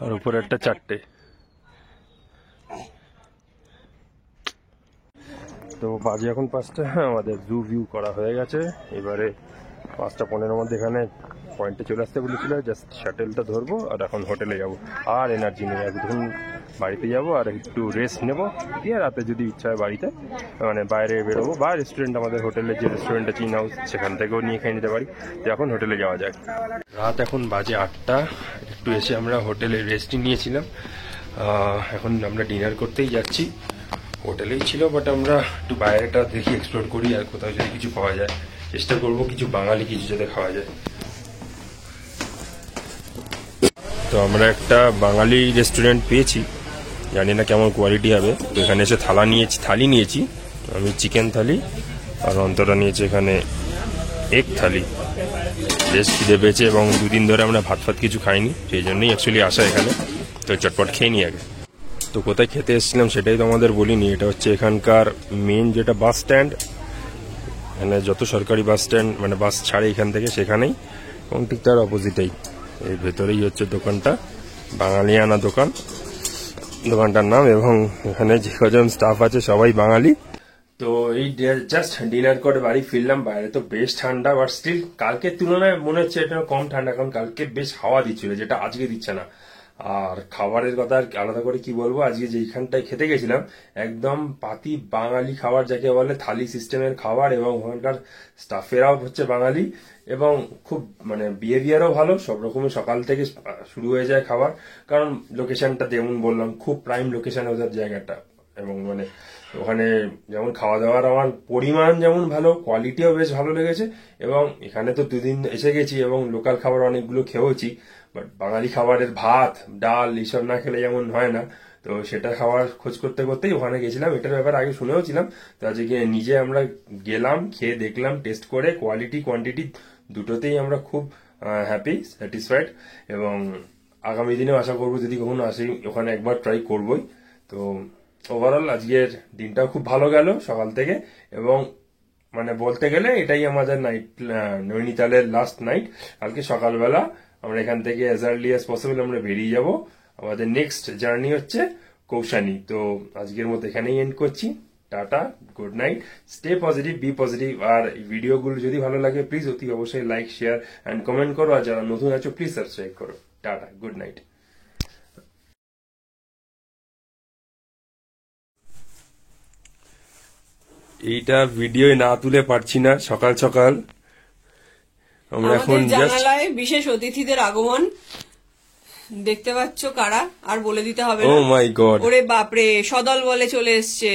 আর উপরে একটা, চারটে। তো বাজে এখন 5টা। আমাদের জু ভিউ করা হয়ে গেছে। এবারে 5:15 মধ্যে এখানে পয়েন্টে চলে আসতে বলেছিল, জাস্ট শাটেলটা ধরবো আর এখন হোটেলে যাব। আর এনার্জি নেই, একদম বাড়িতে যাব আর একটু রেস্ট নেব, দিয়ে রাতে যদি ইচ্ছা হয় বাড়িতে মানে বাইরে বেরোবো, বা রেস্টুরেন্ট, আমাদের হোটেলের যে রেস্টুরেন্টটা চিন হাউস, সেখান থেকেও নিয়ে খেয়ে নিতে পারি। তো এখন হোটেলে যাওয়া যাক। রাত এখন বাজে 8টা। একটু এসে আমরা হোটেলে রেস্টই নিয়েছিলাম। এখন আমরা ডিনার করতেই যাচ্ছি। হোটেলেই ছিল, বাট আমরা একটু বাইরেটা দেখি, এক্সপ্লোর করি, আর কোথাও যদি কিছু পাওয়া যায় চেষ্টা করবো কিছু বাঙালি কিছু যাতে খাওয়া যায়। তো আমরা একটা বাঙালি রেস্টুরেন্ট পেয়েছি, জানি না কেমন কোয়ালিটি হবে। তো এখানে এসে থালি নিয়েছি। আমি চিকেন থালি, আর অন্তরা নিয়েছে এখানে এগ থালি। বেশ খিদে পেয়েছে এবং 2 দিন ধরে আমরা ভাত কিছু খাইনি, সেই জন্যই অ্যাকচুয়ালি আসা এখানে। তো চটপট খেয়ে নিই আগে। তো কোথায় খেতে এসেছিলাম সেটাই তো আমাদের বলিনি। এটা হচ্ছে এখানকার মেন যেটা বাস স্ট্যান্ড, এখানে যত সরকারি বাস স্ট্যান্ড মানে বাস ছাড়ে এখান থেকে, সেখানেই, এবং ঠিক তার অপোজিটেই এর ভেতরেই হচ্ছে দোকানটা, বাঙালিয়ানা দোকান দোকানটার নাম। এবং এখানে যে কজন স্টাফ আছে সবাই বাঙালি। তো এই জাস্ট ডিনার করে বাড়ি ফিরলাম। বাইরে তো বেশ ঠান্ডা, বাট স্টিল কালকের তুলনায় মনে হচ্ছে এটা কম ঠান্ডা, কারণ কালকে বেশ হাওয়া দিচ্ছিল, যেটা আজকে দিচ্ছে না। আর খাবারের কথা আর আলাদা করে কি বলবো, আজকে যেখানটায় খেতে গেছিলাম একদম পাতি বাঙালি খাবার, যাকে বলে থালি সিস্টেমের খাবার, এবং ওখানকার স্টাফেরাও হচ্ছে বাঙালি, এবং খুব মানে বিহেভিয়ারও ভালো। সব রকমের সকাল থেকে শুরু হয়ে যায় খাবার, কারণ লোকেশনটা যেমন বললাম খুব প্রাইম লোকেশন ওদের জায়গাটা, এবং মানে ওখানে যেমন খাওয়া দাওয়ার আমার পরিমাণ যেমন ভালো, কোয়ালিটিও বেশ ভালো লেগেছে। এবং এখানে তো 2 দিন এসে গেছি এবং লোকাল খাবার অনেকগুলো খেয়েওছি, বাট বাঙালি খাবারের ভাত ডাল এইসব না খেলে যেমন হয় না। তো সেটা খাওয়ার খোঁজ করতে করতেই ওখানে গেছিলাম। এটার ব্যাপারে আগে শুনেও ছিলাম, তো আজকে নিজে আমরা গেলাম, খেয়ে দেখলাম, টেস্ট করে কোয়ালিটি কোয়ান্টিটি দুটোতেই আমরা খুব হ্যাপি, স্যাটিসফাইড। এবং আগামী দিনেও আশা করবো যদি কখনো আসি ওখানে একবার ট্রাই করবোই। তো ওভারঅল আজকের দিনটাও খুব ভালো গেল সকাল থেকে। এবং মানে বলতে গেলে এটাই আমাদের নাইট, নৈনিতালের লাস্ট নাইট। কালকে সকালবেলা আমরা এখান থেকে অ্যাজ আর্লি অ্যাজ পসিবল আমরা বেরিয়ে যাব। আমাদের নেক্সট জার্নি হচ্ছে কৌশানি। তো আজকের মতো এখানেই এন্ড করছি। Tata, good night, stay positive, be positive. আর ভিডিওগুলো যদি ভালো লাগে প্লিজ অতি অবশ্যই লাইক, শেয়ার অ্যান্ড কমেন্ট করো। আর যারা নতুন আছো প্লিজ সাবস্ক্রাইব করো। Tata, good night. এইটা ভিডিও না তুলে পারছি না, সকাল সকাল আমরা এখন জানালায় বিশেষ অতিথিদের আগমন দেখতে পাচ্ছ কারা, আর বলে দিতে হবে না। ও মাই গড, ওরে বাপরে, সদল বলে চলে এসছে।